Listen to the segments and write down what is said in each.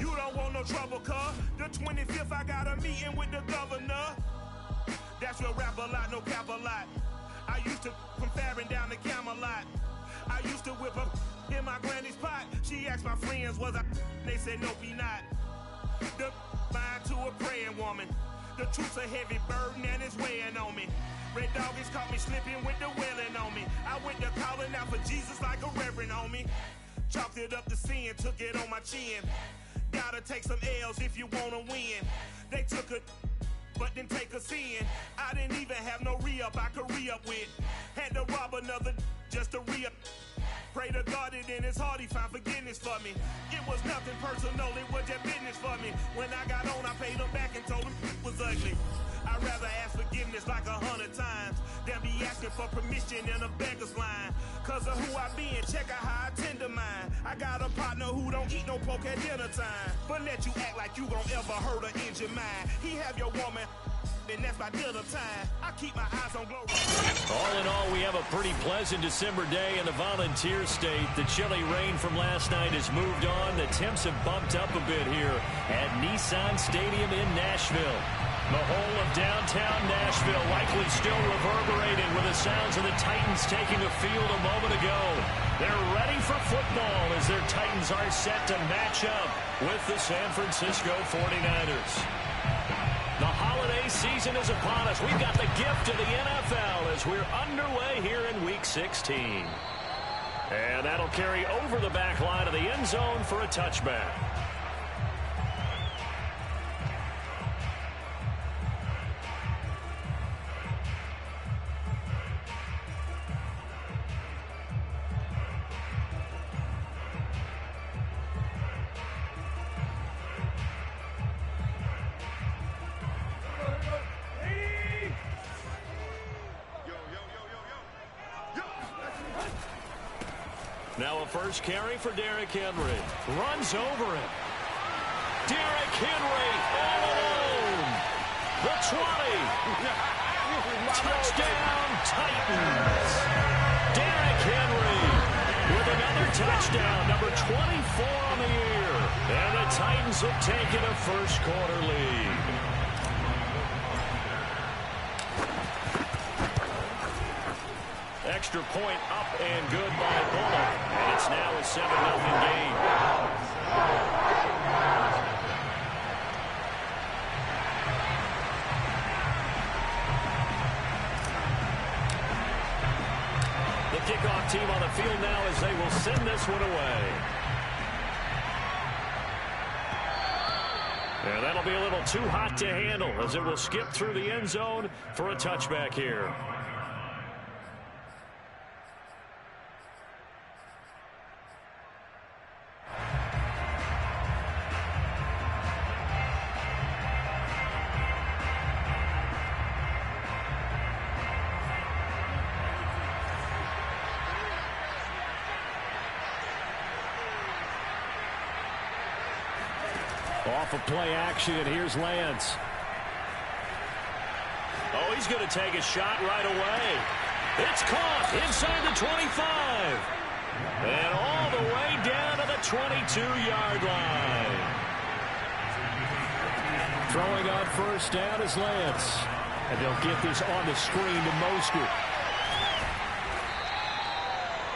You don't want no trouble, cuz. The 25th, I got a meeting with the governor. That's where rap a lot, no cap a lot. I used to from Farron down to Camelot. I used to whip up in my granny's pot. She asked my friends, was I? They said, nope, he not. The mind to a praying woman. The truth's a heavy burden and it's weighing on me. Red doggies caught me slipping with the wailing on me. I went to calling out for Jesus like a reverend on me. Chalked it up to sin, took it on my chin. Gotta take some L's if you wanna win. They took a but didn't take a sin. I didn't even have no re-up I could re-up with. Had to rob another just to re-up. Pray to God that in his heart he found forgiveness for me. It was nothing personal, it was just business for me. When I got on, I paid him back and told him it was ugly. I'd rather ask forgiveness like 100 times than be asking for permission in a beggar's line. Cause of who I be and check out how I tend to mine. I got a partner who don't eat no pork at dinner time, but let you act like you gon' ever hurt or injure mine. He have your woman, and that's my dinner time. I keep my eyes on glory. All in all, we have a pretty pleasant December day in the Volunteer State. The chilly rain from last night has moved on. The temps have bumped up a bit here at Nissan Stadium in Nashville. The whole of downtown Nashville likely still reverberating with the sounds of the Titans taking the field a moment ago. They're ready for football as their Titans are set to match up with the San Francisco 49ers. The holiday season is upon us. We've got the gift of the NFL as we're underway here in Week 16. And that'll carry over the back line of the end zone for a touchback. Now a first carry for Derrick Henry. Runs over him. Derrick Henry all alone. The 20. Touchdown Titans. Derrick Henry with another touchdown. Number 24 on the year. And the Titans have taken a first quarter lead. Extra point up and good by Bullock. And it's now a 7-0 game. The kickoff team on the field now as they will send this one away. And that'll be a little too hot to handle as it will skip through the end zone for a touchback here. Off of play action, and here's Lance. Oh, he's going to take a shot right away. It's caught inside the 25. And all the way down to the 22-yard line. Throwing on first down is Lance. And they'll get this on the screen to Mostert.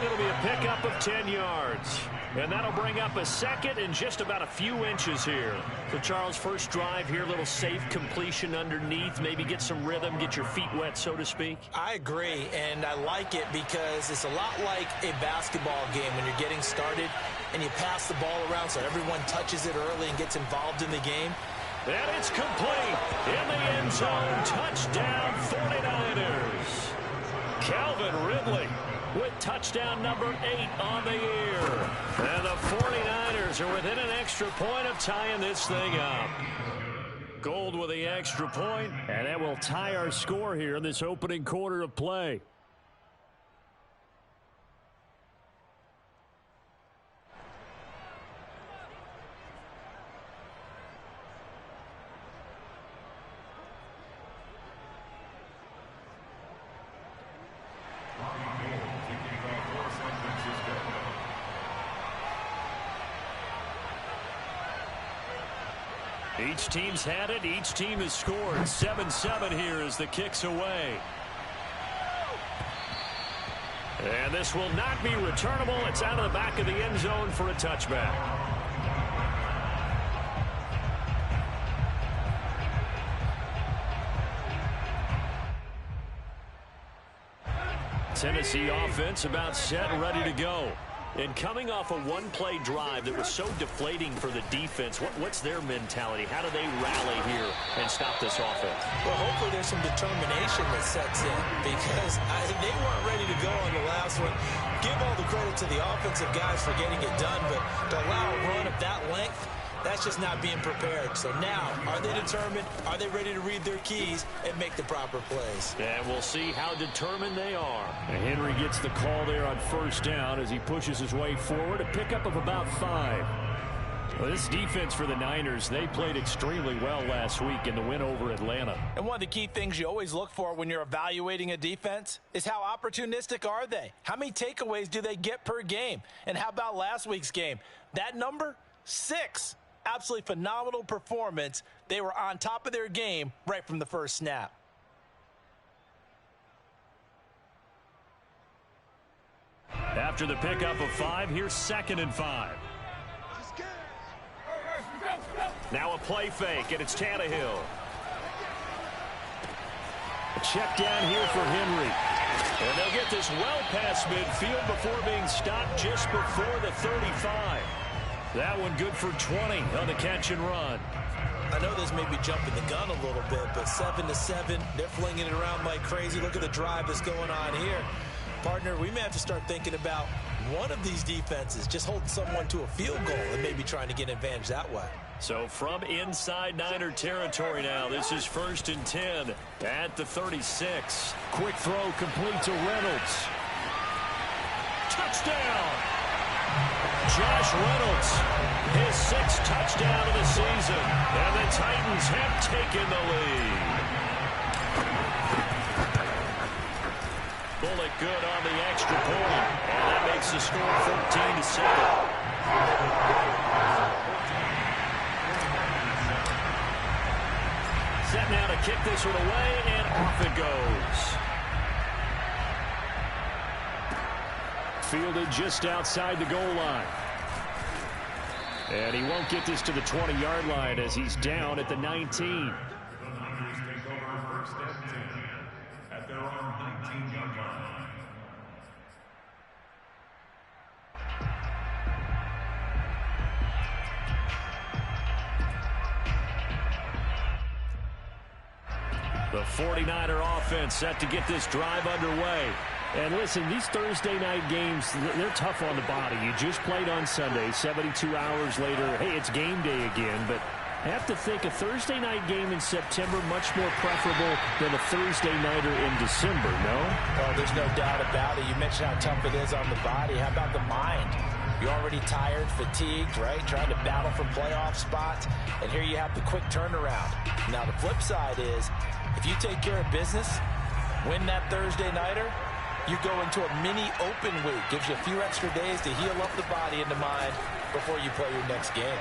It'll be a pickup of 10 yards. And that'll bring up a second and just about a few inches here. So, Charles, first drive here, a little safe completion underneath. Maybe get some rhythm, get your feet wet, so to speak. I agree, and I like it because it's a lot like a basketball game when you're getting started and you pass the ball around so everyone touches it early and gets involved in the game. And it's complete in the end zone. Touchdown 49ers. Calvin Ridley with touchdown number 8 on the year. And the 49ers are within an extra point of tying this thing up. Gold with the extra point, and that will tie our score here in this opening quarter of play. Each team's had it. Each team has scored. 7-7 here as the kick's away. And this will not be returnable. It's out of the back of the end zone for a touchback. Tennessee offense about set and ready to go. And coming off a one-play drive that was so deflating for the defense, what's their mentality? How do they rally here and stop this offense? Well, hopefully there's some determination that sets in because they weren't ready to go on the last one. Give all the credit to the offensive guys for getting it done, but to allow a run of that length, that's just not being prepared. So now, are they determined? Are they ready to read their keys and make the proper plays? And we'll see how determined they are. And Henry gets the call there on first down as he pushes his way forward. A pickup of about 5. Well, this defense for the Niners, they played extremely well last week in the win over Atlanta. And one of the key things you always look for when you're evaluating a defense is how opportunistic are they? How many takeaways do they get per game? And how about last week's game? That number, 6. Absolutely phenomenal performance. They were on top of their game right from the first snap. After the pickup of 5, here's 2nd and 5. Now a play fake, and it's Tannehill. A check down here for Henry. And they'll get this well past midfield before being stopped just before the 35. That one good for 20 on the catch and run. I know this may be jumping the gun a little bit, but 7-7, they're flinging it around like crazy. Look at the drive that's going on here. Partner, we may have to start thinking about one of these defenses just holding someone to a field goal and maybe trying to get an advantage that way. So from inside Niner territory now, this is 1st and 10 at the 36. Quick throw complete to Reynolds. Touchdown! Josh Reynolds, his 6th touchdown of the season, and the Titans have taken the lead. Bullock good on the extra point, and that makes the score 14-7. Set now to kick this one away, and off it goes. Fielded just outside the goal line. And he won't get this to the 20-yard line as he's down at the 19. At their own 19-yard line. The 49er offense set to get this drive underway. And listen, these Thursday night games, they're tough on the body. You just played on Sunday, 72 hours later. Hey, it's game day again, but I have to think a Thursday night game in September much more preferable than a Thursday nighter in December, no? Oh, there's no doubt about it. You mentioned how tough it is on the body. How about the mind? You're already tired, fatigued, right? Trying to battle for playoff spots. And here you have the quick turnaround. Now, the flip side is, if you take care of business, win that Thursday nighter, you go into a mini open week. Gives you a few extra days to heal up the body and the mind before you play your next game.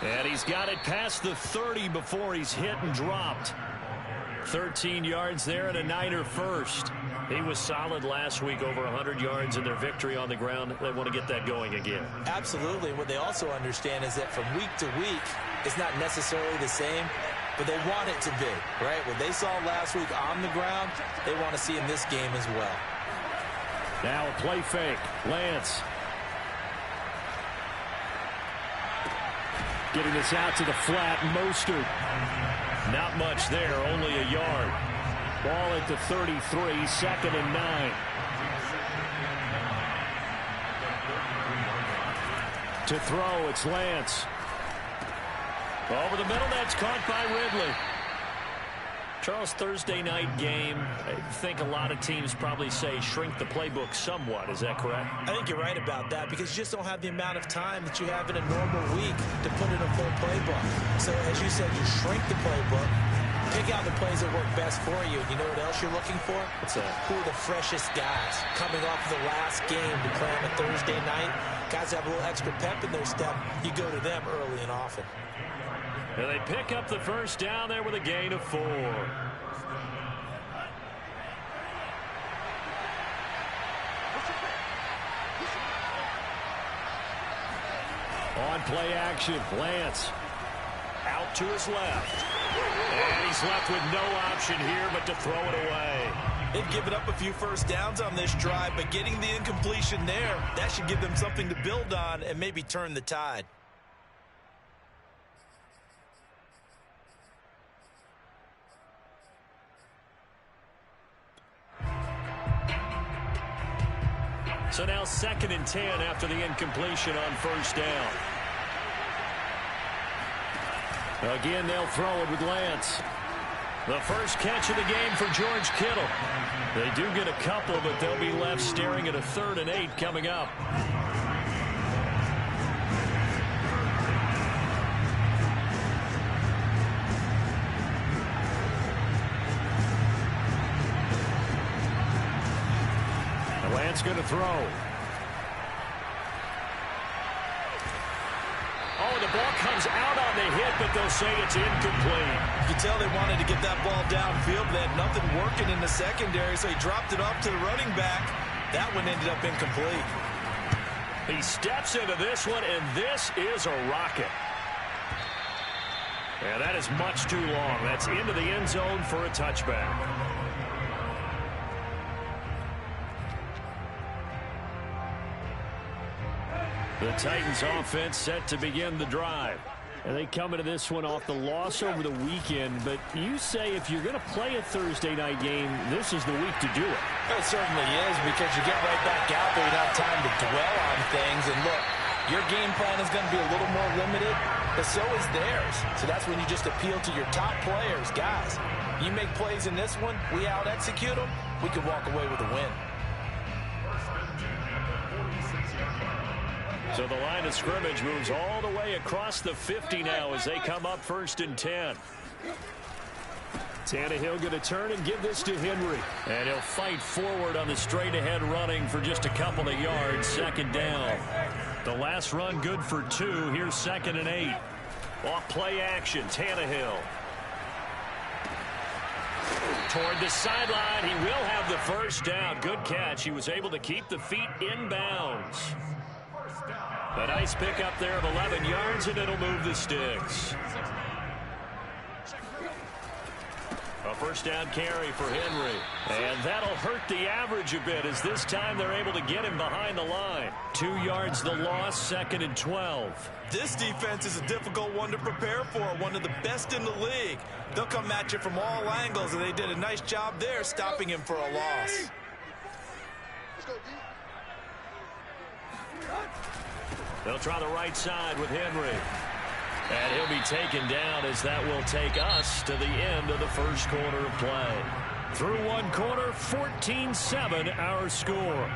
And he's got it past the 30 before he's hit and dropped. 13 yards there and a Niner first. He was solid last week, over 100 yards in their victory on the ground. They want to get that going again. Absolutely. What they also understand is that from week to week, it's not necessarily the same, but they want it to be, right? What they saw last week on the ground, they want to see in this game as well. Now a play fake. Lance. Getting this out to the flat. Mostert. Not much there, only a yard. Ball at the 33, 2nd and 9. To throw, it's Lance. Over the middle, that's caught by Ridley. Charles, Thursday night game, I think a lot of teams probably say shrink the playbook somewhat. Is that correct? I think you're right about that because you just don't have the amount of time that you have in a normal week to put in a full playbook. So as you said, you shrink the playbook. Pick out the plays that work best for you. And you know what else you're looking for? What's that? Who are the freshest guys coming off the last game to play on a Thursday night? Guys have a little extra pep in their step. You go to them early and often. And they pick up the first down there with a gain of 4. On play action, Lance out to his left. And he's left with no option here but to throw it away. They've given up a few first downs on this drive, but getting the incompletion there, that should give them something to build on and maybe turn the tide. So now 2nd and 10 after the incompletion on first down. Again, they'll throw it with Lance. The first catch of the game for George Kittle. They do get a couple, but they'll be left staring at a 3rd and 8 coming up. Lance going to throw. Oh, the ball comes out on the hit, but they'll say it's incomplete. You can tell they wanted to get that ball downfield. They had nothing working in the secondary, so he dropped it off to the running back. That one ended up incomplete. He steps into this one, and this is a rocket. Yeah, that is much too long. That's into the end zone for a touchback. The Titans offense set to begin the drive. And they come into this one off the loss over the weekend. But you say if you're going to play a Thursday night game, this is the week to do it. It certainly is, because you get right back out there. You don't have time to dwell on things. And look, your game plan is going to be a little more limited, but so is theirs. So that's when you just appeal to your top players. Guys, you make plays in this one, we out-execute them, we can walk away with a win. So the line of scrimmage moves all the way across the 50 now as they come up 1st and 10. Tannehill going to turn and give this to Henry. And he'll fight forward on the straight-ahead running for just a couple of yards. 2nd down. The last run good for 2. Here's 2nd and 8. Off play action, Tannehill. Toward the sideline, he will have the first down. Good catch. He was able to keep the feet in bounds. A nice pickup there of 11 yards, and it'll move the sticks. A first down carry for Henry. And that'll hurt the average a bit, as this time they're able to get him behind the line. 2 yards the loss, 2nd and 12. This defense is a difficult one to prepare for, one of the best in the league. They'll come at you from all angles, and they did a nice job there stopping him for a loss. They'll try the right side with Henry. And he'll be taken down, as that will take us to the end of the first quarter of play. Through one quarter, 14-7 our score.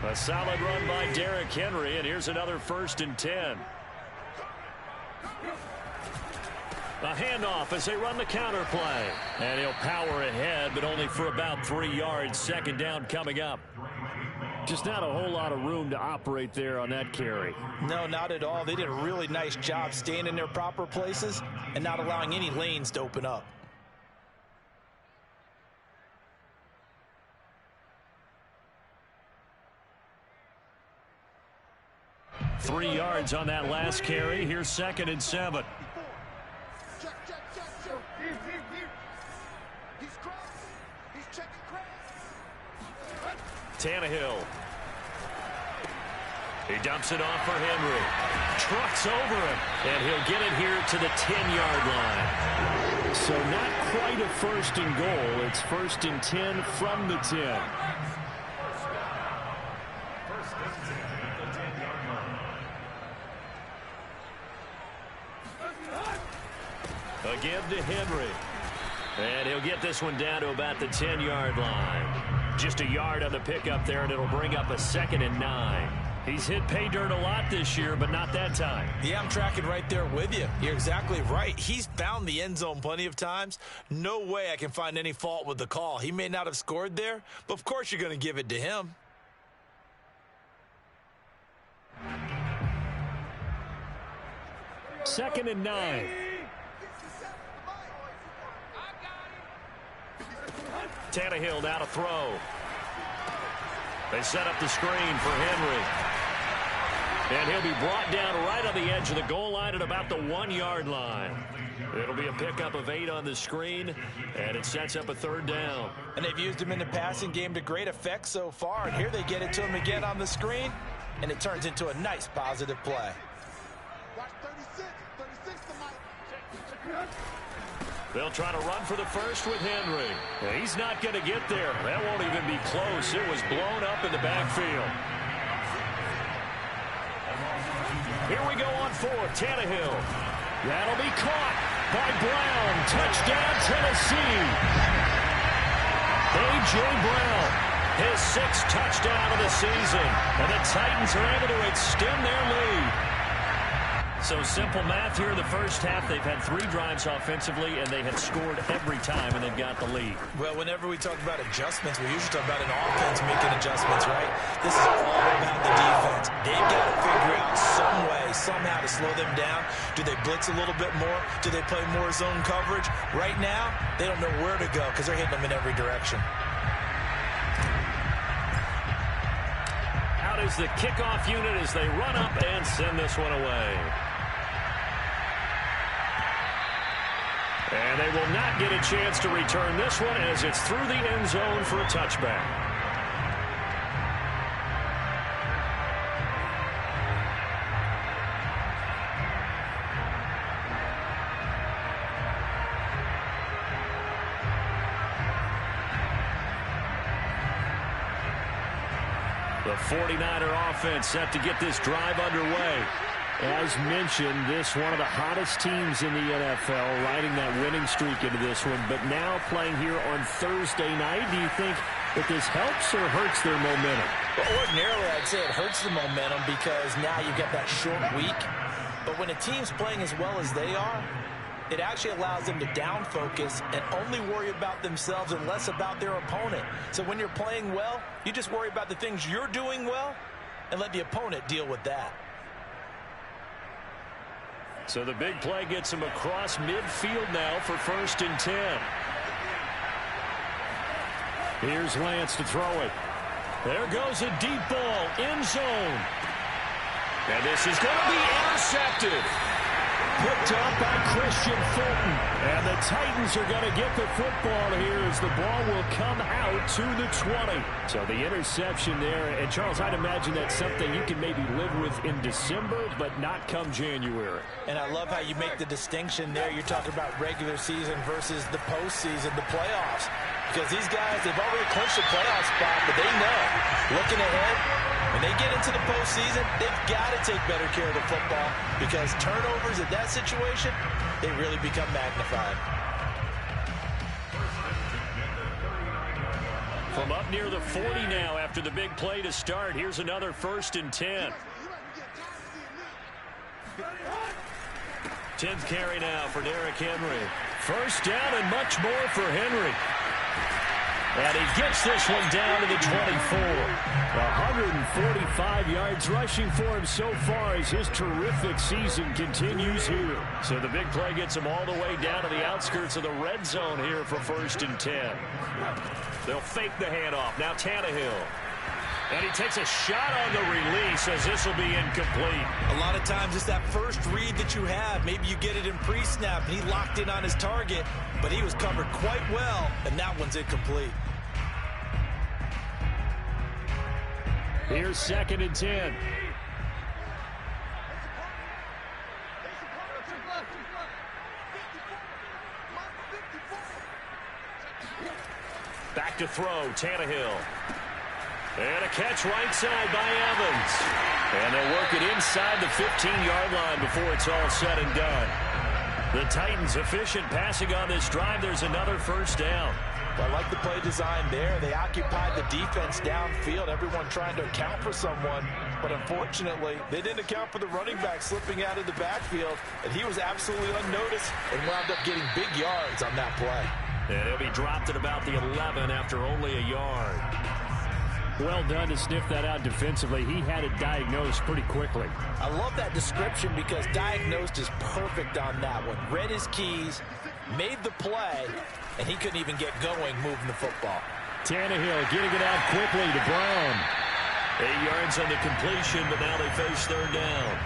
A solid run by Derrick Henry, and here's another 1st and 10. A handoff as they run the counter play. And he'll power ahead, but only for about 3 yards. 2nd down coming up. Just not a whole lot of room to operate there on that carry. No, not at all. They did a really nice job staying in their proper places and not allowing any lanes to open up. Three yards on that last carry. Here's 2nd and 7. Tannehill. He dumps it off for Henry. Trucks over him. And he'll get it here to the 10-yard line. So not quite a 1st and goal. It's 1st and 10 from the 10. Again to Henry. And he'll get this one down to about the 10-yard line. Just a yard on the pickup there, and it'll bring up a 2nd and 9. He's hit pay dirt a lot this year, but not that time. Yeah, I'm tracking right there with you. You're exactly right. He's found the end zone plenty of times. No way I can find any fault with the call. He may not have scored there, but of course you're going to give it to him. Second and 9. Tannehill now to throw. They set up the screen for Henry. And he'll be brought down right on the edge of the goal line at about the 1-yard line. It'll be a pickup of 8 on the screen, and it sets up a 3rd down. And they've used him in the passing game to great effect so far. And here they get it to him again on the screen, and it turns into a nice positive play. They'll try to run for the first with Henry. He's not going to get there. That won't even be close. It was blown up in the backfield. Here we go on 4th. Tannehill. That'll be caught by Brown. Touchdown, Tennessee. A.J. Brown, his 6th touchdown of the season. And the Titans are able to extend their lead. So simple math here in the first half. They've had 3 drives offensively, and they have scored every time, and they've got the lead. Well, whenever we talk about adjustments, we usually talk about an offense making adjustments, right? This is all about the defense. They've got to figure out some way, somehow to slow them down. Do they blitz a little bit more? Do they play more zone coverage? Right now, they don't know where to go because they're hitting them in every direction. Out is the kickoff unit as they run up and send this one away. And they will not get a chance to return this one as it's through the end zone for a touchback. The 49er offense set to get this drive underway. As mentioned, this one of the hottest teams in the NFL, riding that winning streak into this one, but now playing here on Thursday night. Do you think that this helps or hurts their momentum? Well, ordinarily, I'd say it hurts the momentum because now you've got that short week. But when a team's playing as well as they are, it actually allows them to down focus and only worry about themselves and less about their opponent. So when you're playing well, you just worry about the things you're doing well and let the opponent deal with that. So the big play gets him across midfield now for 1st and 10. Here's Lance to throw it. There goes a deep ball, end zone. And this is going to be intercepted. Picked up by Christian Fulton. And the Titans are going to get the football here as the ball will come out to the 20. So the interception there. And, Charles, I'd imagine that's something you can maybe live with in December, but not come January. And I love how you make the distinction there. You're talking about regular season versus the postseason, the playoffs. Because these guys, they've already clinched a playoff spot, but they know, looking ahead, when they get into the postseason, they've got to take better care of the football because turnovers in that situation, they really become magnified. From up near the 40 now after the big play to start, here's another 1st and 10. 10th carry now for Derrick Henry. 1st down and much more for Henry. And he gets this one down to the 24. 145 yards rushing for him so far as his terrific season continues here. So the big play gets him all the way down to the outskirts of the red zone here for 1st and 10. They'll fake the handoff. Now Tannehill. And he takes a shot on the release as this will be incomplete. A lot of times it's that first read that you have. Maybe you get it in pre-snap. He locked in on his target, but he was covered quite well, and that one's incomplete. Here's 2nd and 10. Back to throw, Tannehill. And a catch right side by Evans. And they'll work it inside the 15-yard line before it's all said and done. The Titans efficient passing on this drive. There's another first down. I like the play design there. They occupied the defense downfield, everyone trying to account for someone. But unfortunately, they didn't account for the running back slipping out of the backfield, and he was absolutely unnoticed and wound up getting big yards on that play. And he'll be dropped at about the 11 after only a yard. Well done to sniff that out defensively. He had it diagnosed pretty quickly. I love that description because diagnosed is perfect on that one. Read his keys, made the play, and he couldn't even get going moving the football. Tannehill getting it out quickly to Brown. 8 yards on the completion, but now they face third down.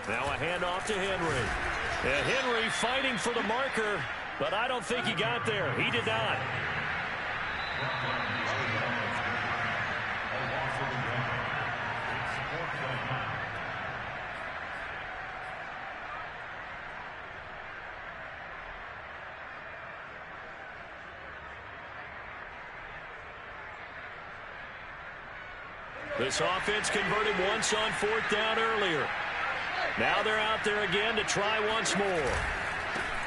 Now a handoff to Henry. And Henry fighting for the marker, but I don't think he got there. He did not. This offense converted once on fourth down earlier. Now they're out there again to try once more.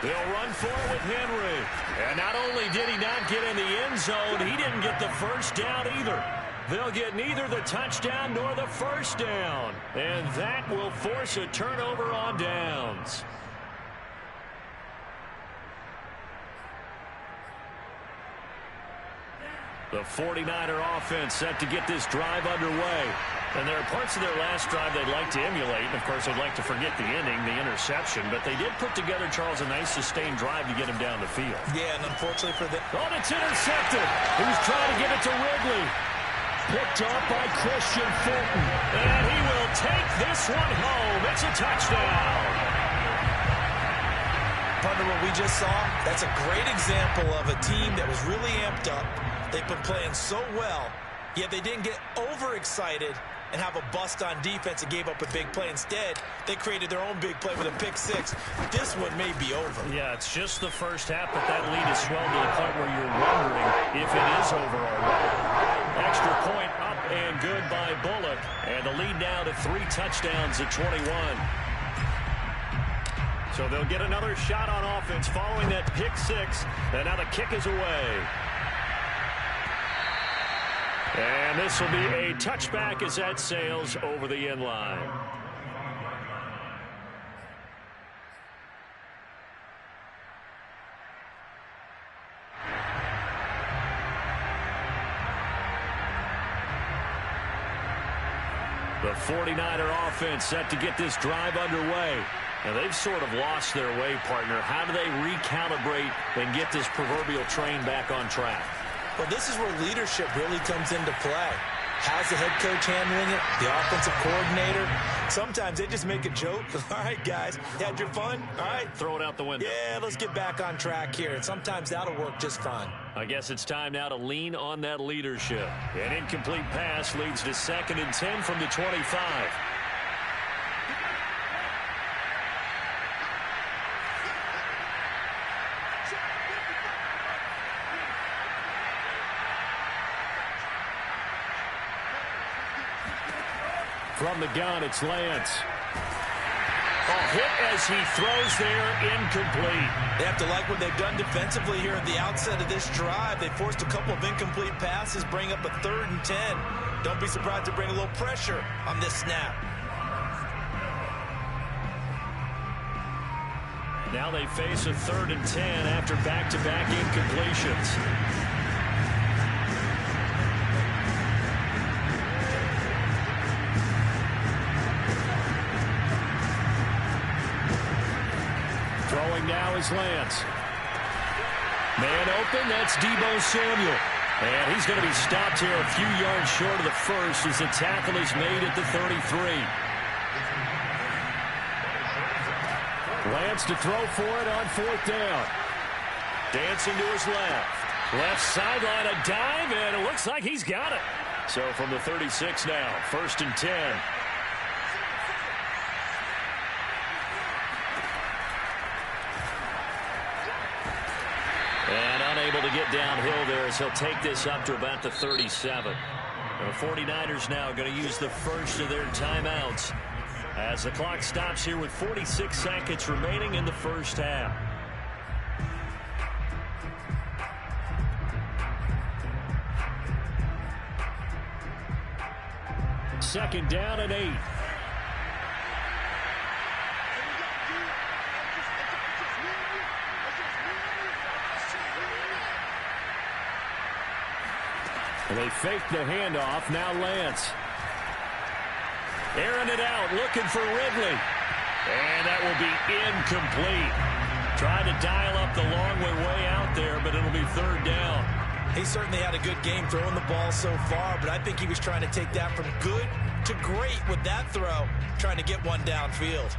They'll run forward with Henry. And not only did he not get in the end zone, he didn't get the first down either. They'll get neither the touchdown nor the first down. And that will force a turnover on downs. The 49er offense set to get this drive underway. And there are parts of their last drive they'd like to emulate. And, of course, they'd like to forget the ending, the interception. But they did put together, Charles, a nice sustained drive to get him down the field. Yeah, and unfortunately for them. Oh, it's intercepted. He was trying to give it to Ridley. Picked up by Christian Fulton. And he will take this one home. It's a touchdown. Partner, what we just saw, that's a great example of a team that was really amped up. They've been playing so well, yet they didn't get overexcited and have a bust on defense and gave up a big play. Instead, they created their own big play with a pick six. This one may be over. Yeah, it's just the first half, but that lead has swelled to the point where you're wondering if it is over already. Extra point up and good by Bullock. And the lead now to 3 touchdowns at 21. So they'll get another shot on offense following that pick six. And now the kick is away. And this will be a touchback as that sails over the end line. The 49er offense set to get this drive underway. And they've sort of lost their way, partner. How do they recalibrate and get this proverbial train back on track? Well, this is where leadership really comes into play. How's the head coach handling it? The offensive coordinator? Sometimes they just make a joke. All right, guys, you had your fun? All right. Throw it out the window. Yeah, let's get back on track here. And sometimes that'll work just fine. I guess it's time now to lean on that leadership. An incomplete pass leads to 2nd and 10 from the 25. From the gun, it's Lance. A hit as he throws there, incomplete. They have to like what they've done defensively here at the outset of this drive. They forced a couple of incomplete passes, bring up a 3rd and 10. Don't be surprised to bring a little pressure on this snap. Now they face a 3rd and 10 after back-to-back incompletions. Throwing now is Lance. Man open, that's Deebo Samuel. And he's going to be stopped here a few yards short of the first as the tackle is made at the 33. Lance to throw for it on 4th down. Dancing to his left. Left sideline, a dive, and it looks like he's got it. So from the 36 now, 1st and 10. get downhill there as he'll take this up to about the 37. The 49ers now going to use the first of their timeouts as the clock stops here with 46 seconds remaining in the first half. Second down and 8. And they fake the handoff. Now Lance. Airing it out, looking for Ridley. And that will be incomplete. Trying to dial up the long way out there, but it'll be third down. He certainly had a good game throwing the ball so far, but I think he was trying to take that from good to great with that throw, trying to get one downfield.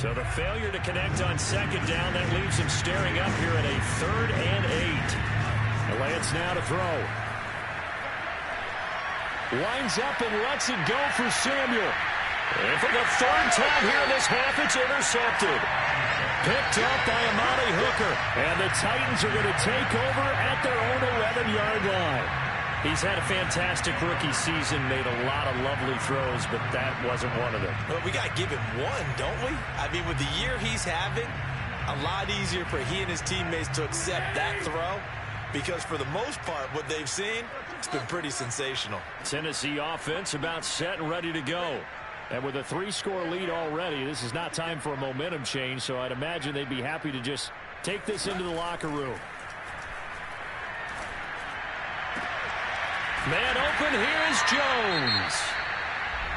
So the failure to connect on second down, that leaves him staring up here at a 3rd and 8. Lance now to throw. Winds up and lets it go for Samuel. And for the 3rd time here in this half, it's intercepted. Picked up by Amani Hooker. And the Titans are going to take over at their own 11-yard line. He's had a fantastic rookie season, made a lot of lovely throws, but that wasn't one of them. Well, we got to give him one, don't we? I mean, with the year he's having, a lot easier for he and his teammates to accept that throw, because for the most part, what they've seen, it's been pretty sensational. Tennessee offense about set and ready to go. And with a 3-score lead already, this is not time for a momentum change, so I'd imagine they'd be happy to just take this into the locker room. Man open, here's Jones.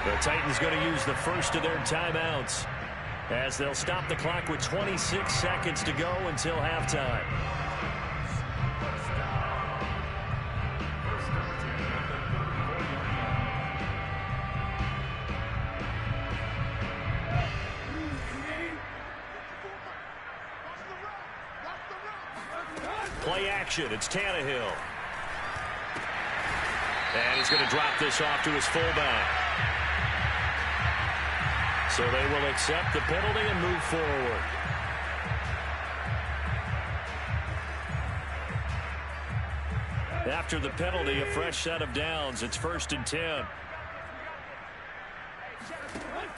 The Titans going to use the first of their timeouts as they'll stop the clock with 26 seconds to go until halftime. Play action, it's Tannehill. And he's going to drop this off to his fullback. So they will accept the penalty and move forward. After the penalty, a fresh set of downs. It's 1st and 10.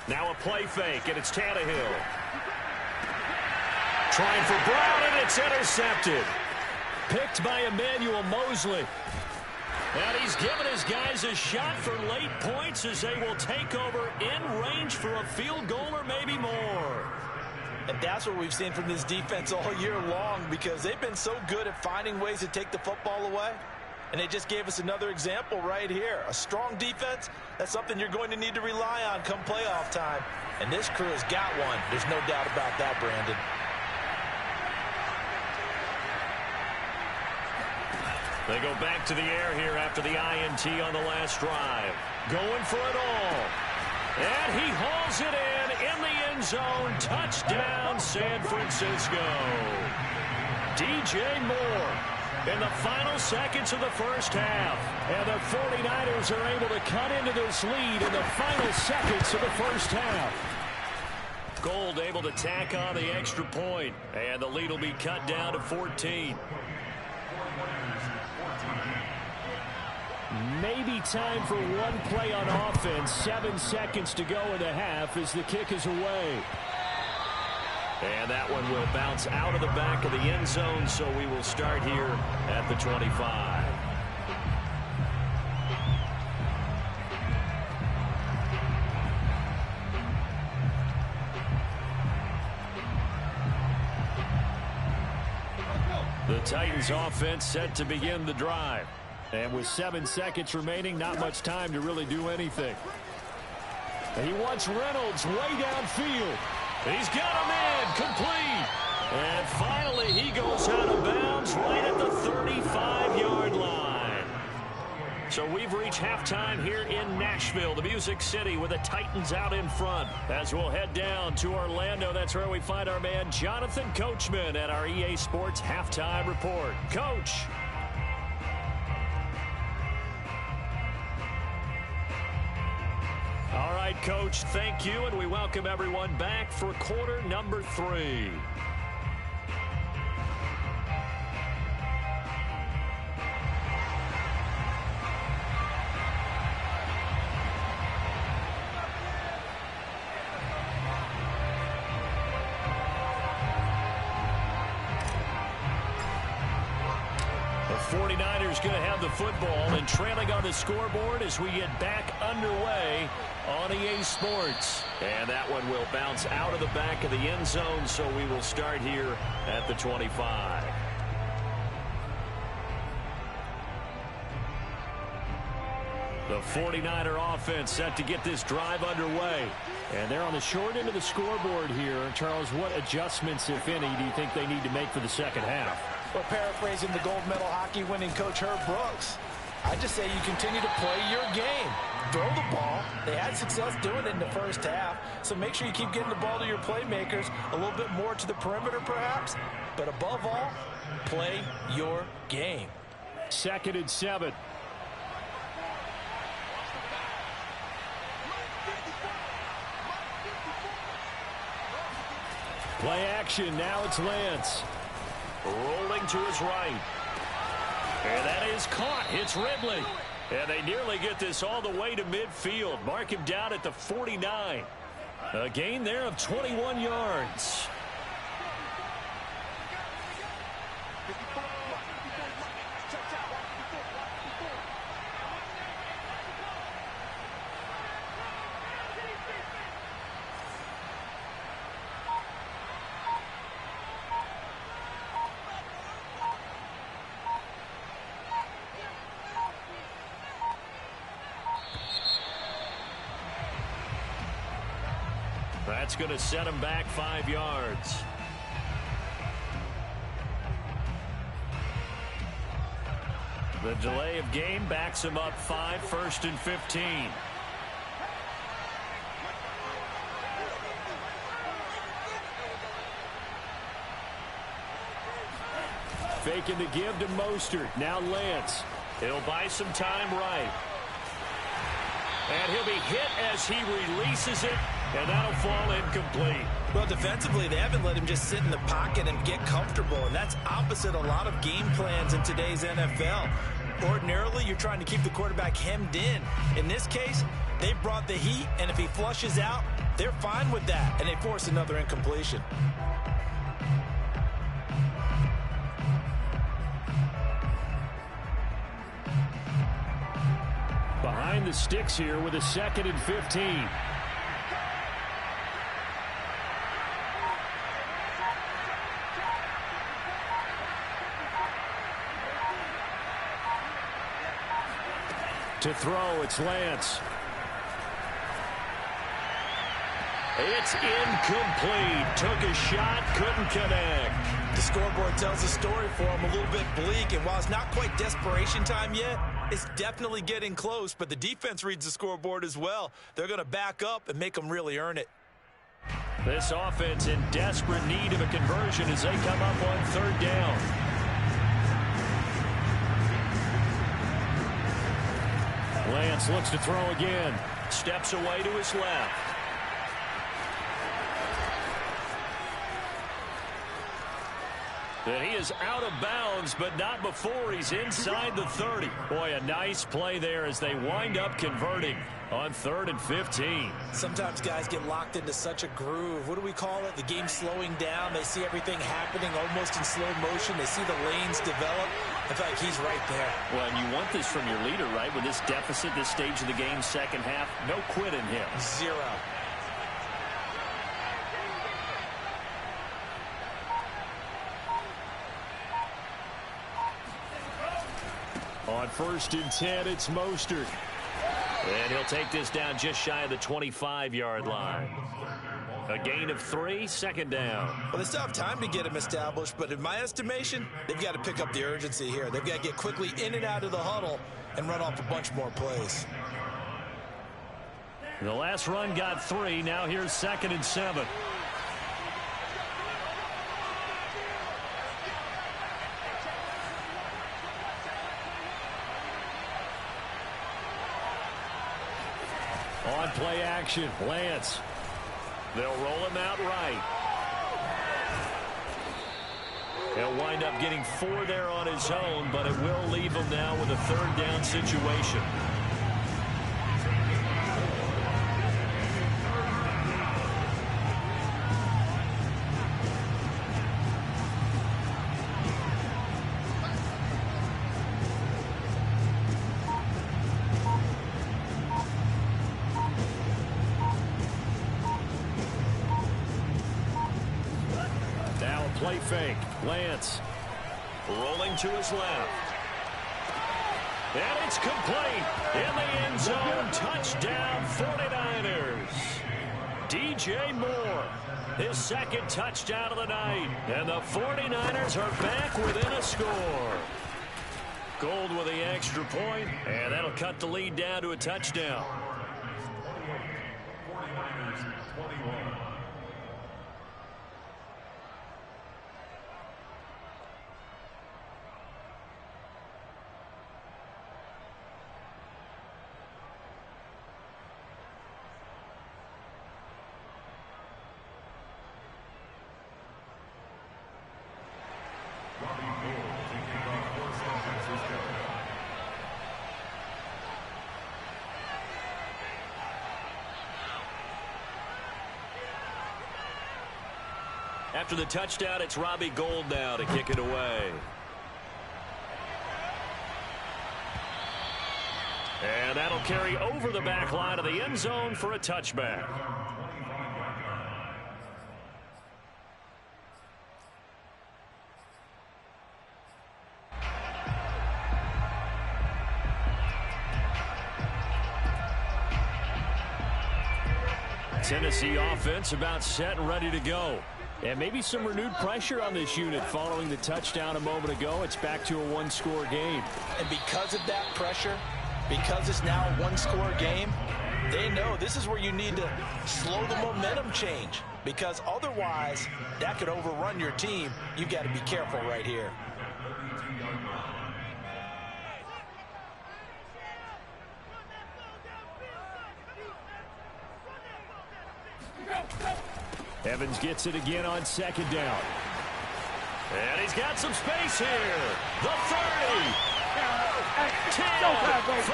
Now a play fake, and it's Tannehill. Trying for Brown, and it's intercepted. Picked by Emmanuel Mosley. And he's given his guys a shot for late points as they will take over in range for a field goal or maybe more. And that's what we've seen from this defense all year long, because they've been so good at finding ways to take the football away. And they just gave us another example right here. A strong defense, that's something you're going to need to rely on come playoff time. And this crew has got one. There's no doubt about that, Brandon. They go back to the air here after the INT on the last drive. Going for it all. And he hauls it in the end zone. Touchdown, San Francisco. DJ Moore in the final seconds of the first half. And the 49ers are able to cut into this lead in the final seconds of the first half. Gold able to tack on the extra point. And the lead will be cut down to 14. Maybe time for one play on offense. 7 seconds to go in the half as the kick is away. And that one will bounce out of the back of the end zone, so we will start here at the 25. The Titans offense set to begin the drive. And with 7 seconds remaining, not much time to really do anything. He wants Reynolds way downfield. He's got him in, complete. And finally, he goes out of bounds right at the 35-yard line. So we've reached halftime here in Nashville, the Music City, with the Titans out in front. As we'll head down to Orlando, that's where we find our man Jonathan Coachman at our EA Sports Halftime Report. Coach. All right, Coach, thank you, and we welcome everyone back for quarter number 3. 49ers going to have the football and trailing on the scoreboard as we get back underway on EA Sports. And that one will bounce out of the back of the end zone, so we will start here at the 25. The 49er offense set to get this drive underway. And they're on the short end of the scoreboard here. Charles, what adjustments, if any, do you think they need to make for the second half? Well, paraphrasing the gold medal hockey winning coach Herb Brooks, I just say you continue to play your game. Throw the ball. They had success doing it in the first half, so make sure you keep getting the ball to your playmakers, a little bit more to the perimeter perhaps, but above all, play your game. 2nd and 7. Play action. Now it's Lance. Rolling to his right. And that is caught. It's Ridley. And they nearly get this all the way to midfield. Mark him down at the 49. A gain there of 21 yards. That's going to set him back 5 yards. The delay of game backs him up 5, 1st and 15. Faking the give to Mostert. Now Lance. He'll buy some time right. And he'll be hit as he releases it. And that'll fall incomplete. Well, defensively, they haven't let him just sit in the pocket and get comfortable, and that's opposite a lot of game plans in today's NFL. Ordinarily, you're trying to keep the quarterback hemmed in. In this case, they brought the heat, and if he flushes out, they're fine with that, and they force another incompletion. Behind the sticks here with a 2nd and 15. To throw, it's Lance. It's incomplete. Took a shot, couldn't connect. The scoreboard tells the story for him, a little bit bleak, and while it's not quite desperation time yet, it's definitely getting close, but the defense reads the scoreboard as well. They're going to back up and make them really earn it. This offense in desperate need of a conversion as they come up on 3rd down. Lance looks to throw again. Steps away to his left. And he is out of bounds, but not before he's inside the 30. Boy, a nice play there as they wind up converting on 3rd and 15. Sometimes guys get locked into such a groove. What do we call it? The game's slowing down. They see everything happening almost in slow motion. They see the lanes develop. I feel like he's right there. Well, and you want this from your leader, right? With this deficit, this stage of the game, second half, no quit in him. 0. On 1st and 10, it's Mostert. And he'll take this down just shy of the 25-yard line. A gain of 3, 2nd down. Well, they still have time to get him established, but in my estimation, they've got to pick up the urgency here. They've got to get quickly in and out of the huddle and run off a bunch more plays. The last run got 3. Now here's 2nd and 7. On play action, Lance. They'll roll him out right. He'll wind up getting 4 there on his own, but it will leave him now with a 3rd down situation. play fake. Lance rolling to his left. And it's complete. In the end zone. Touchdown 49ers. DJ Moore. His second touchdown of the night. And the 49ers are back within a score. Gold with the extra point, and that'll cut the lead down to a touchdown. 49ers 21. After the touchdown, it's Robbie Gould now to kick it away. And that'll carry over the back line of the end zone for a touchback. Tennessee offense about set and ready to go. And maybe some renewed pressure on this unit following the touchdown a moment ago. It's back to a one-score game. And because of that pressure, because it's now a one-score game, they know this is where you need to slow the momentum change. Because otherwise, that could overrun your team. You've got to be careful right here. Evans gets it again on second down. And he's got some space here. The 30. 10. 5.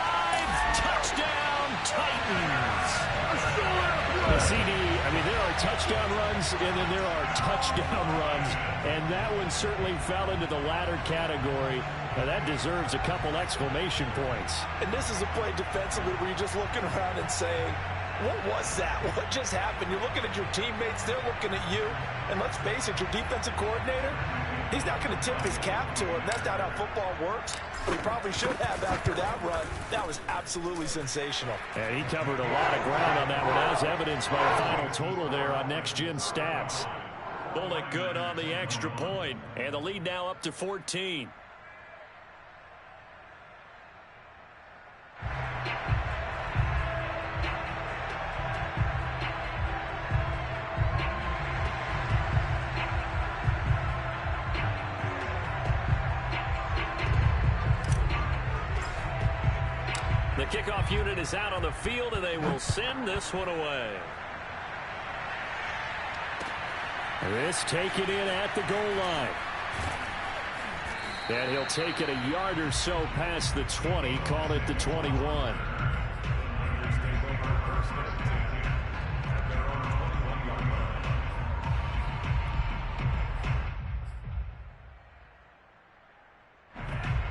Touchdown, Titans. The CD, I mean, there are touchdown runs, and then there are touchdown runs. And that one certainly fell into the latter category. Now, that deserves a couple exclamation points. And this is a play defensively where you're just looking around and saying, what was that? What just happened? You're looking at your teammates. They're looking at you. And let's face it, your defensive coordinator, he's not going to tip his cap to him. That's not how football works. But he probably should have after that run. That was absolutely sensational. And he covered a lot of ground on that one, as evidenced by the final total there on Next Gen Stats. Bullock good on the extra point. And the lead now up to 14. The kickoff unit is out on the field, and they will send this one away. This taken in at the goal line. And he'll take it a yard or so past the 20, call it the 21.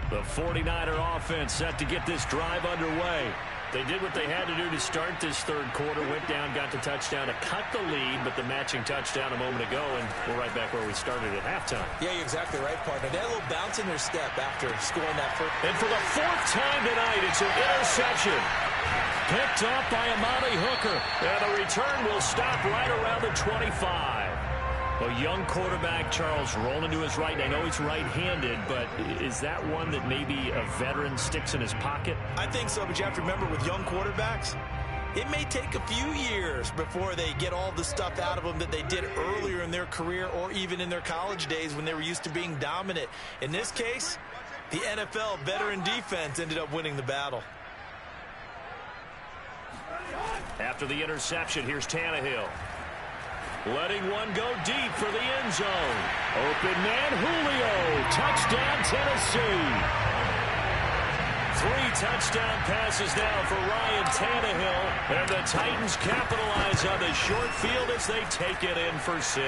The 49er offense set to get this drive underway. They did what they had to do to start this third quarter. Went down, got the touchdown to cut the lead, but the matching touchdown a moment ago, and we're right back where we started at halftime. Yeah, you're exactly right, partner. They had a little bounce in their step after scoring that first. And for the fourth time tonight, it's an interception. Picked up by Amani Hooker. And the return will stop right around the 25. A young quarterback, Charles, rolling to his right. I know he's right-handed, but is that one that maybe a veteran sticks in his pocket? I think so, but you have to remember with young quarterbacks, it may take a few years before they get all the stuff out of them that they did earlier in their career or even in their college days when they were used to being dominant. In this case, the NFL veteran defense ended up winning the battle. After the interception, here's Tannehill. Letting one go deep for the end zone. Open man, Julio. Touchdown, Tennessee. 3 touchdown passes now for Ryan Tannehill. And the Titans capitalize on the short field as they take it in for 6.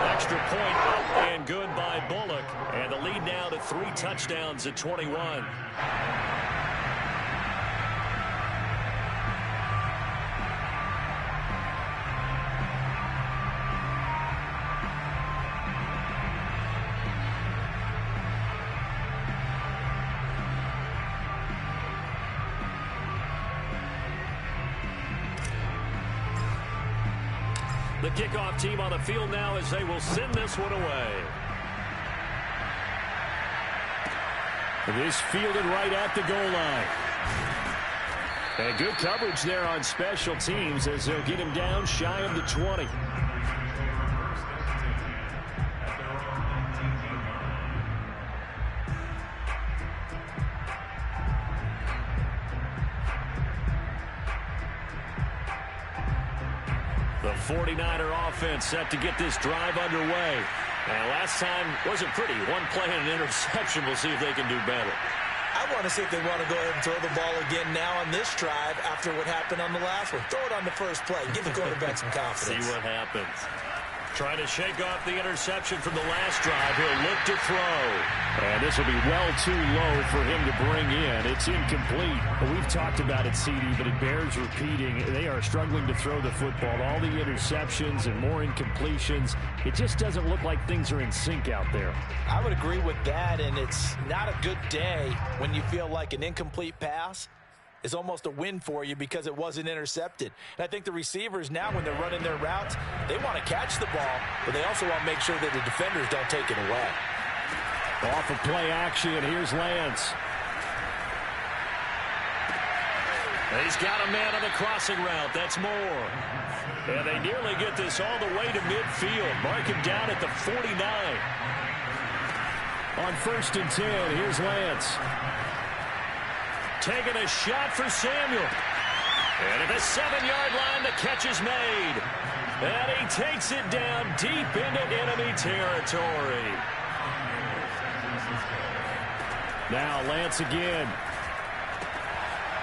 Extra point up and good by Bullock. And the lead now to 3 touchdowns at 21. The kickoff team on the field now as they will send this one away. This fielded right at the goal line. And good coverage there on special teams as they'll get him down shy of the 20. The 49er offense set to get this drive underway. And last time wasn't pretty. One play and an interception. We'll see if they can do better. I want to see if they want to go ahead and throw the ball again now on this drive after what happened on the last one. Throw it on the first play. Give the quarterback some confidence. See what happens. Trying to shake off the interception from the last drive. He'll look to throw. And this will be well too low for him to bring in. It's incomplete. We've talked about it, CD, but it bears repeating. They are struggling to throw the football. All the interceptions and more incompletions. It just doesn't look like things are in sync out there. I would agree with that, and it's not a good day when you feel like an incomplete pass is almost a win for you because it wasn't intercepted. And I think the receivers now, when they're running their routes, they want to catch the ball, but they also want to make sure that the defenders don't take it away. Off of play action, here's Lance. He's got a man on the crossing route. That's Moore. And they nearly get this all the way to midfield. Mark him down at the 49. On 1st and 10, here's Lance. Taking a shot for Samuel. And at the 7-yard line, the catch is made. And he takes it down deep into enemy territory. Now Lance again.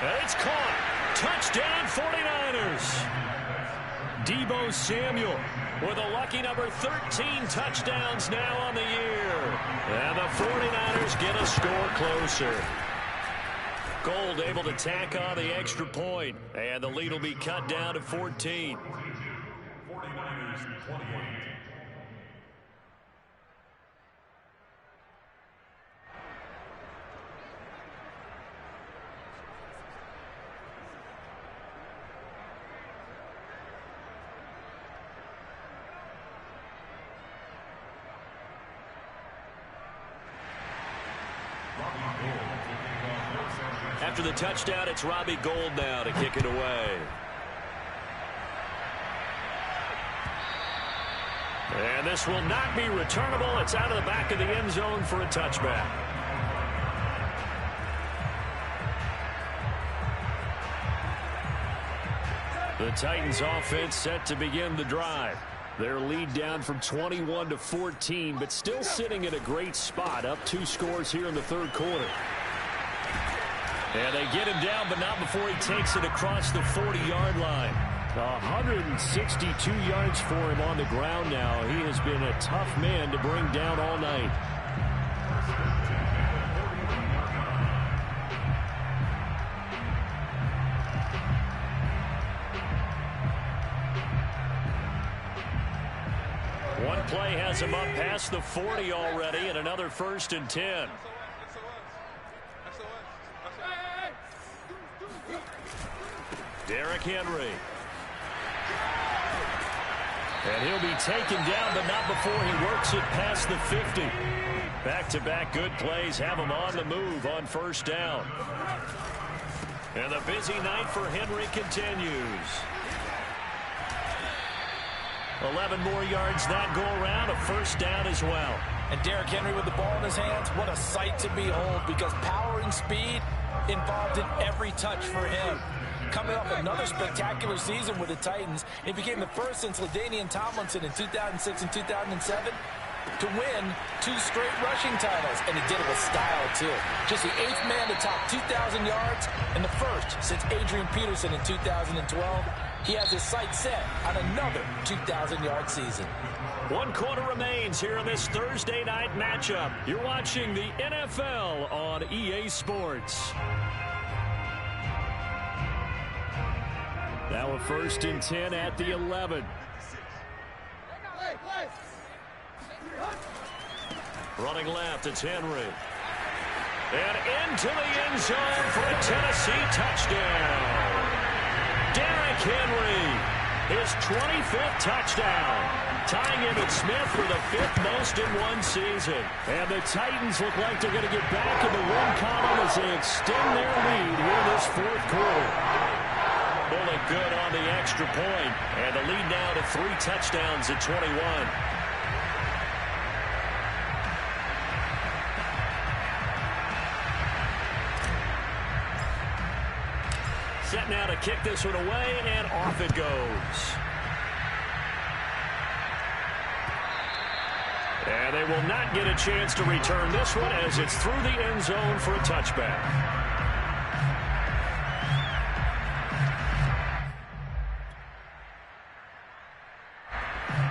And it's caught. Touchdown 49ers. Deebo Samuel with a lucky number 13 touchdowns now on the year. And the 49ers get a score closer. Gold able to tack on the extra point, and the lead will be cut down to 14. 49ers 28. After the touchdown, it's Robbie Gould now to kick it away. And this will not be returnable. It's out of the back of the end zone for a touchback. The Titans offense set to begin the drive. Their lead down from 21 to 14, but still sitting in a great spot, up 2 scores here in the third quarter. And they get him down, but not before he takes it across the 40-yard line. 162 yards for him on the ground now. He has been a tough man to bring down all night. One play has him up past the 40 already, and another 1st and 10. Derrick Henry. And he'll be taken down, but not before he works it past the 50. Back-to-back good plays have him on the move on 1st down. And the busy night for Henry continues. 11 more yards that go around, a 1st down as well. And Derrick Henry with the ball in his hands, what a sight to behold, because power and speed involved in every touch for him. Coming off another spectacular season with the Titans, he became the first since LaDainian Tomlinson in 2006 and 2007 to win 2 straight rushing titles, and he did it with style, too. Just the 8th man to top 2,000 yards and the first since Adrian Peterson in 2012. He has his sights set on another 2,000-yard season. 1 quarter remains here in this Thursday night matchup. You're watching the NFL on EA Sports. Now a 1st and 10 at the 11. Running left, it's Henry. And into the end zone for a Tennessee touchdown. Derrick Henry his 25th touchdown, tying Emmitt Smith for the 5th most in one season. And the Titans look like they're going to get back in the win column as they extend their lead here this 4th quarter. Bullock good on the extra point, and the lead now to 3 touchdowns at 21. Set now to kick this one away, and off it goes. And they will not get a chance to return this one as it's through the end zone for a touchback.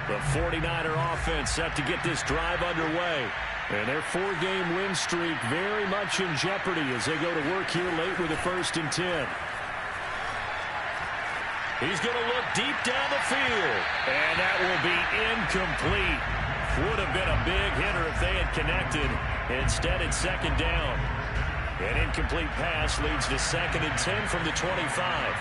The 49er offense set to get this drive underway. And their 4-game win streak very much in jeopardy as they go to work here late with a 1st and 10. He's going to look deep down the field. And that will be incomplete. Would have been a big hitter if they had connected. Instead, it's 2nd down. An incomplete pass leads to 2nd and 10 from the 25.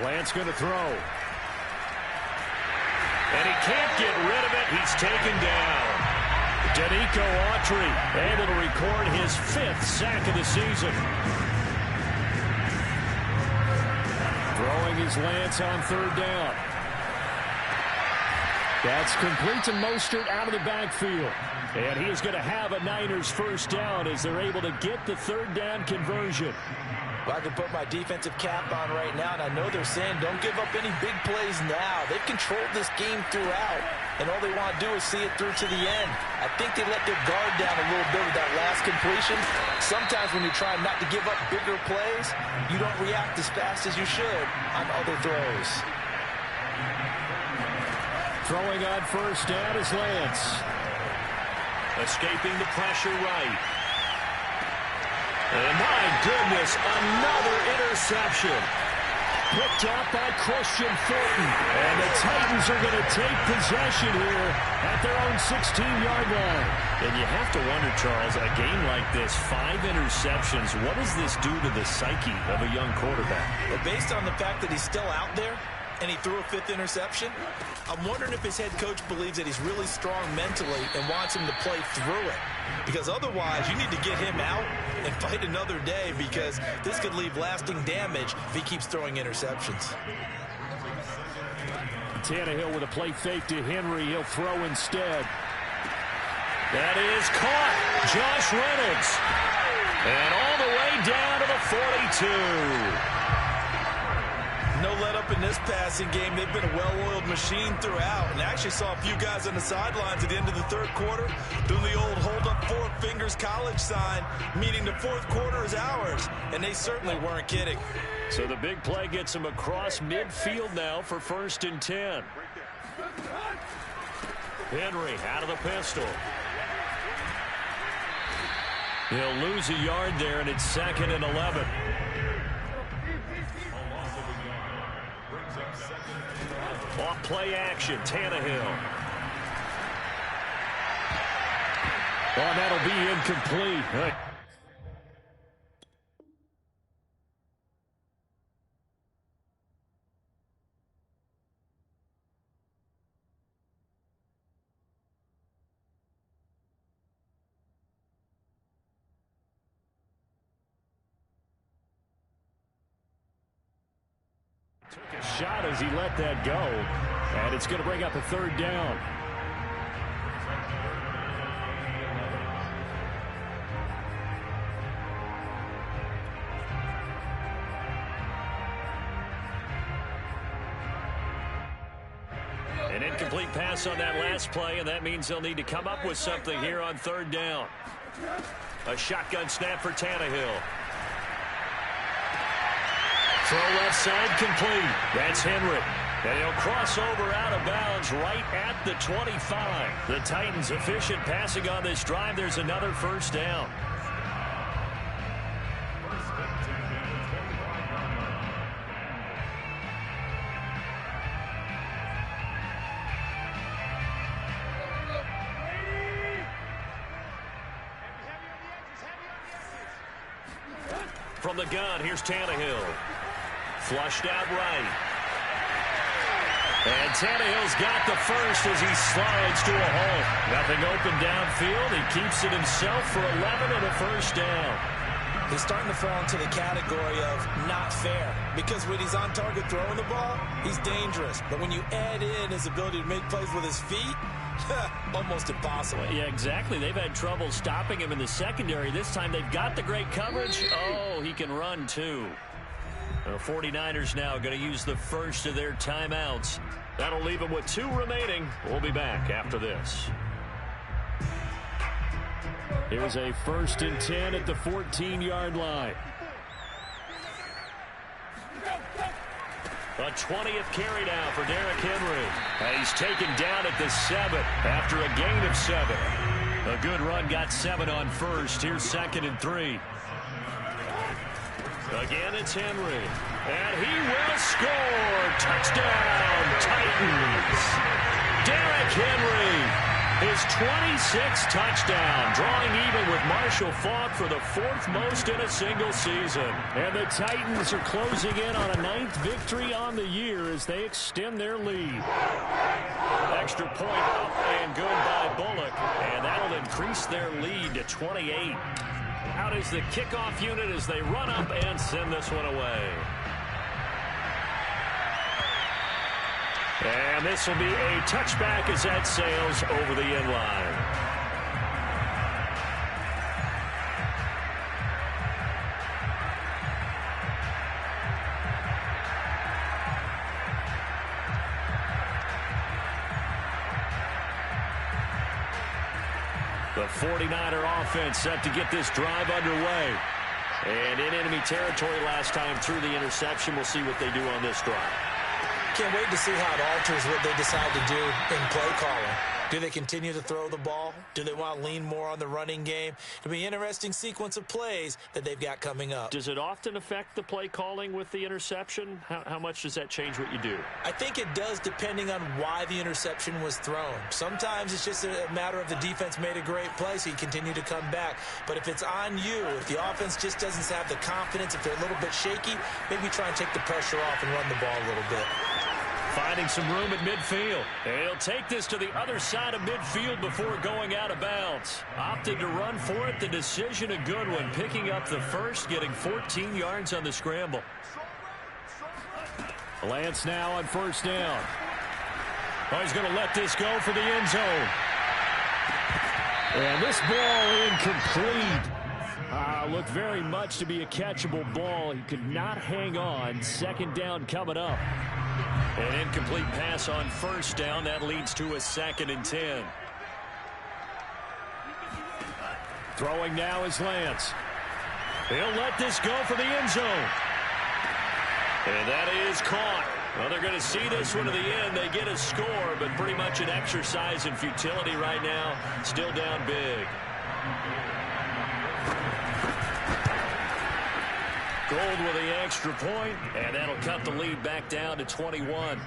Lance going to throw. And he can't get rid of it. He's taken down. Danico Autry able to record his 5th sack of the season. Throwing his Lance on 3rd down. That's complete to Mostert out of the backfield. And he is going to have a Niners 1st down as they're able to get the 3rd down conversion. Well, I can put my defensive cap on right now, and I know they're saying don't give up any big plays now. They've controlled this game throughout, and all they want to do is see it through to the end. I think they let their guard down a little bit with that last completion. Sometimes when you're trying not to give up bigger plays, you don't react as fast as you should on other throws. Throwing on 1st down is Lance. Escaping the pressure right. And my goodness, another interception. Picked up by Christian Fulton. And the Titans are going to take possession here at their own 16-yard line. And you have to wonder, Charles, a game like this, 5 interceptions, what does this do to the psyche of a young quarterback? Well, based on the fact that he's still out there and he threw a 5th interception, I'm wondering if his head coach believes that he's really strong mentally and wants him to play through it. Because otherwise, you need to get him out and fight another day, because this could leave lasting damage if he keeps throwing interceptions. Tannehill with a play fake to Henry. He'll throw instead. That is caught. Josh Reynolds. And all the way down to the 42. No let up in this passing game. They've been a well-oiled machine throughout. And I actually saw a few guys on the sidelines at the end of the 3rd quarter doing the old hold up 4 fingers college sign, meaning the 4th quarter is ours. And they certainly weren't kidding. So the big play gets him across midfield now for 1st and 10. Henry out of the pistol. He'll lose a yard there, and it's 2nd and 11. Off play action, Tannehill. Oh, that'll be incomplete. Took a shot as he let that go, and it's going to bring up a 3rd down. An incomplete pass on that last play, and that means they'll need to come up with something here on 3rd down. A shotgun snap for Tannehill. Throw left side complete. That's Henry. And he'll cross over out of bounds right at the 25. The Titans efficient passing on this drive. There's another 1st down. from the gun. Here's Tannehill. Flushed out right. And Tannehill's got the first as he slides to a hole. Nothing open downfield. He keeps it himself for 11 and a first down. He's starting to fall into the category of not fair, because when he's on target throwing the ball, he's dangerous. But when you add in his ability to make plays with his feet, almost impossible. Yeah, exactly. They've had trouble stopping him in the secondary. This time they've got the great coverage. Oh, he can run too. The 49ers now going to use the first of their timeouts. That'll leave them with 2 remaining. We'll be back after this. Here's a 1st and 10 at the 14-yard line. A 20th carry now for Derrick Henry. He's taken down at the 7 after a gain of 7. A good run, got 7 on first. Here's 2nd and 3. Again, it's Henry. And he will score. Touchdown, Titans. Derrick Henry. His 26th touchdown, drawing even with Marshall Faulk for the 4th most in a single season. And the Titans are closing in on a 9th victory on the year as they extend their lead. Extra point up and good by Bullock, and that'll increase their lead to 28. Out is the kickoff unit as they run up and send this one away. And this will be a touchback as that sails over the end line. The 49er offense set to get this drive underway. And in enemy territory last time through the interception. We'll see what they do on this drive. Can't wait to see how it alters what they decide to do in play calling. Do they continue to throw the ball? Do they want to lean more on the running game? It'll be an interesting sequence of plays that they've got coming up. Does it often affect the play calling with the interception? How much does that change what you do? I think it does, depending on why the interception was thrown. Sometimes it's just a matter of the defense made a great play, so you continue to come back. But if it's on you, if the offense just doesn't have the confidence, if they're a little bit shaky, maybe try and take the pressure off and run the ball a little bit. Finding some room at midfield. And he'll take this to the other side of midfield before going out of bounds. Opted to run for it. The decision a good one. Picking up the first, getting 14 yards on the scramble. Lance now on 1st down. Oh, he's going to let this go for the end zone. And this ball incomplete. Looked very much to be a catchable ball. He could not hang on. 2nd down coming up. An incomplete pass on 1st down. That leads to a 2nd and 10. Throwing now is Lance. He'll let this go for the end zone. And that is caught. Well, they're going to see this one to the end. They get a score, but pretty much an exercise in futility right now. Still down big. Gold with the extra point, and that'll cut the lead back down to 21.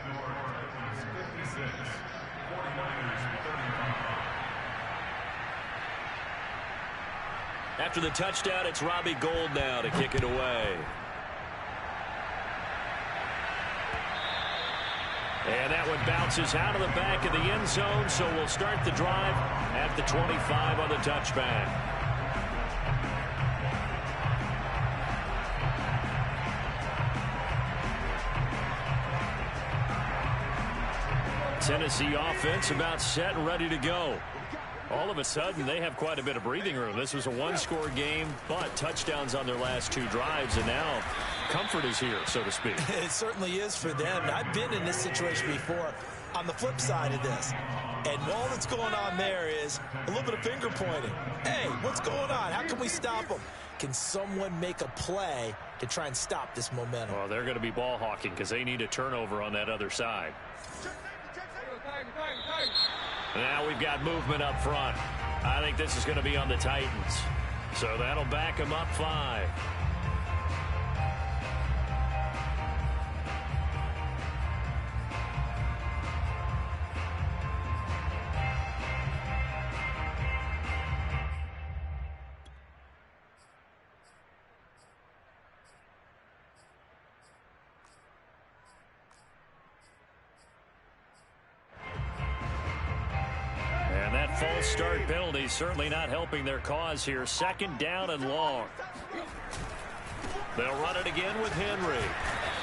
After the touchdown, it's Robbie Gould now to kick it away. And that one bounces out of the back of the end zone, so we'll start the drive at the 25 on the touchback. Tennessee offense about set and ready to go. All of a sudden, they have quite a bit of breathing room. This was a one-score game, but touchdowns on their last 2 drives, and now comfort is here, so to speak. It certainly is for them. I've been in this situation before on the flip side of this. And all that's going on there is a little bit of finger pointing. Hey, what's going on? How can we stop them? Can someone make a play to try and stop this momentum? Well, they're going to be ball hawking because they need a turnover on that other side. Now we've got movement up front. I think this is going to be on the Titans. So that'll back them up 5. false start penalty certainly not helping their cause here. 2nd down and long. They'll run it again with Henry.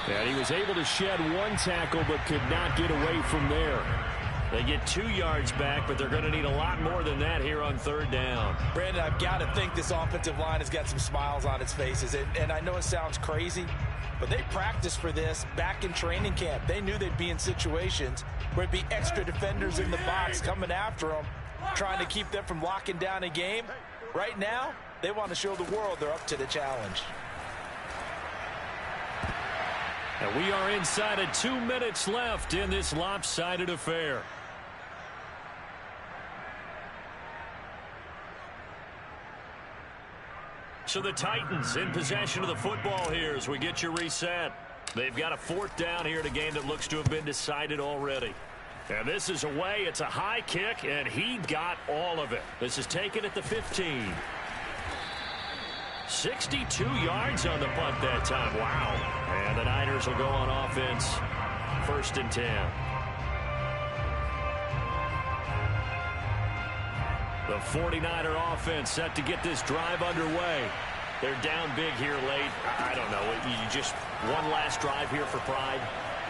And he was able to shed 1 tackle but could not get away from there. They get 2 yards back, but they're going to need a lot more than that here on 3rd down. Brandon, I've got to think this offensive line has got some smiles on its faces. And I know it sounds crazy, but they practiced for this back in training camp. They knew they'd be in situations where it'd be extra defenders in the box coming after them, trying to keep them from locking down a game. Right now, they want to show the world they're up to the challenge. And we are inside of 2 minutes left in this lopsided affair. So the Titans in possession of the football here as we get you reset. They've got a 4th down here in a game that looks to have been decided already. And this is away. It's a high kick, and he got all of it. This is taken at the 15. 62 yards on the punt that time. Wow. And the Niners will go on offense. 1st and 10. The 49er offense set to get this drive underway. They're down big here late. I don't know. You just one last drive here for pride.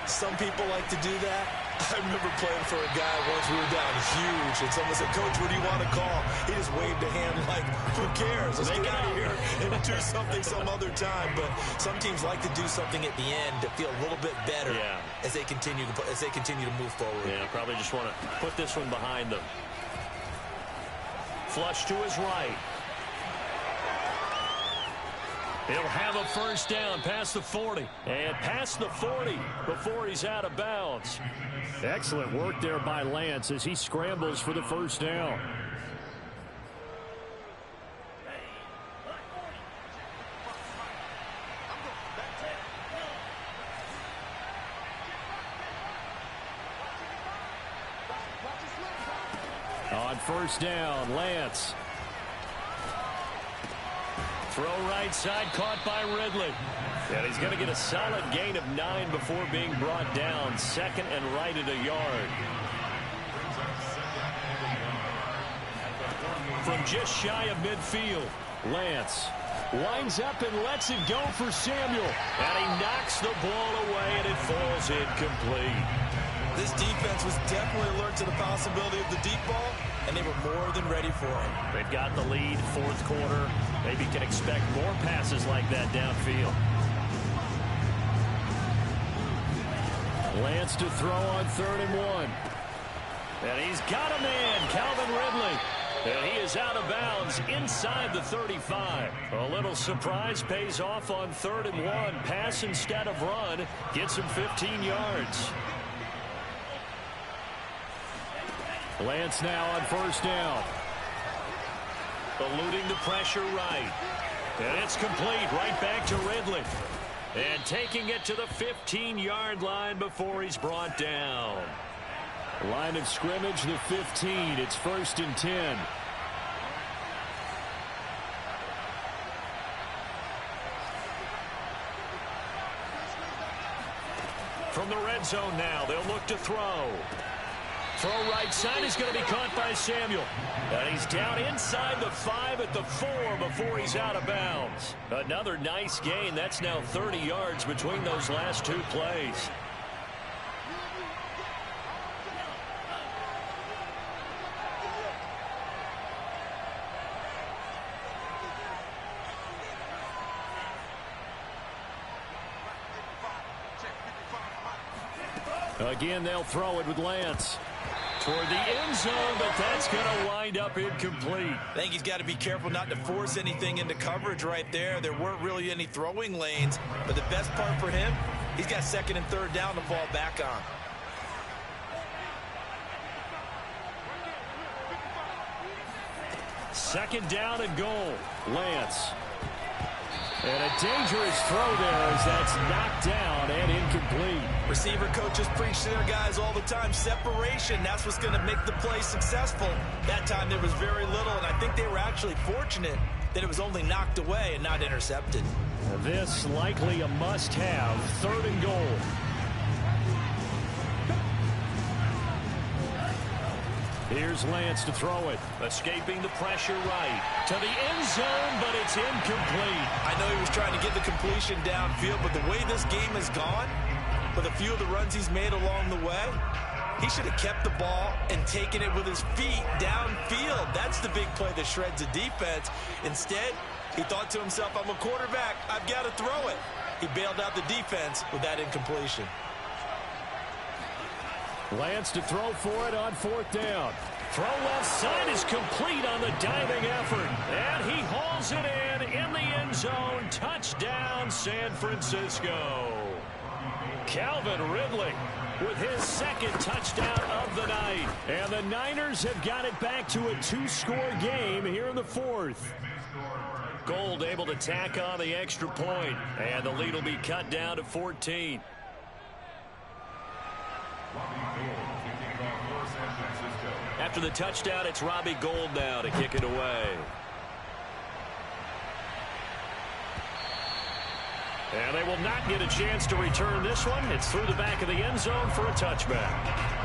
Some people like to do that. I remember playing for a guy once. We were down huge, and someone said, "Coach, what do you want to call?" He just waved a hand like, "Who cares? Let's get out of here and do something some other time." But some teams like to do something at the end to feel a little bit better as they continue to move forward. Yeah, probably just want to put this one behind them. Flush to his right. He'll have a 1st down past the 40. And past the 40 before he's out of bounds. Excellent work there by Lance as he scrambles for the 1st down. On 1st down, Lance. Throw right side, caught by Ridley. And he's going to get a solid gain of 9 before being brought down. 2nd and right at a yard. From just shy of midfield, Lance winds up and lets it go for Samuel. And he knocks the ball away, and it falls incomplete. This defense was definitely alert to the possibility of the deep ball, and they were more than ready for it. They've got the lead, 4th quarter. Maybe can expect more passes like that downfield. Lance to throw on 3rd and 1. And he's got a man, Calvin Ridley. And he is out of bounds inside the 35. A little surprise pays off on 3rd and 1. Pass instead of run. Gets him 15 yards. Lance now on 1st down. Eluding the pressure right. And it's complete right back to Ridley. And taking it to the 15-yard line before he's brought down. Line of scrimmage, the 15. It's 1st and 10. From the red zone now, they'll look to throw. Throw right side is going to be caught by Samuel. And he's down inside the 5 at the 4 before he's out of bounds. Another nice gain. That's now 30 yards between those last 2 plays. Again, they'll throw it with Lance. Toward the end zone, but that's going to wind up incomplete. I think he's got to be careful not to force anything into coverage right there. There weren't really any throwing lanes, but the best part for him, he's got 2nd and 3rd down to fall back on. Second down and goal. Lance. And a dangerous throw there as that's knocked down and incomplete. Receiver coaches preach to their guys all the time. Separation, that's what's going to make the play successful. That time there was very little, and I think they were actually fortunate that it was only knocked away and not intercepted. This likely a must-have. 3rd and goal. Here's Lance to throw it. Escaping the pressure right. To the end zone, but it's incomplete. I know he was trying to get the completion downfield, but the way this game has gone, with a few of the runs he's made along the way, he should have kept the ball and taken it with his feet downfield. That's the big play that shreds the defense. Instead, he thought to himself, I'm a quarterback. I've got to throw it. He bailed out the defense with that incompletion. Lance to throw for it on 4th down. Throw left side is complete on the diving effort. And he hauls it in the end zone. Touchdown, San Francisco. Calvin Ridley with his second touchdown of the night. And the Niners have got it back to a 2-score game here in the 4th. Gold able to tack on the extra point. And the lead will be cut down to 14. After the touchdown, it's Robbie Gould now to kick it away. And they will not get a chance to return this one. It's through the back of the end zone for a touchback.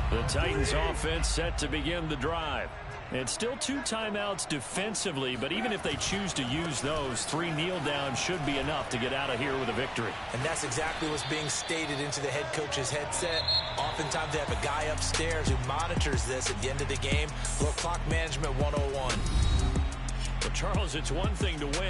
The Titans offense set to begin the drive. It's still 2 timeouts defensively, but even if they choose to use those, 3 kneel downs should be enough to get out of here with a victory. And that's exactly what's being stated into the head coach's headset. Oftentimes they have a guy upstairs who monitors this at the end of the game. Little clock management 101. Well, Charles, it's one thing to win.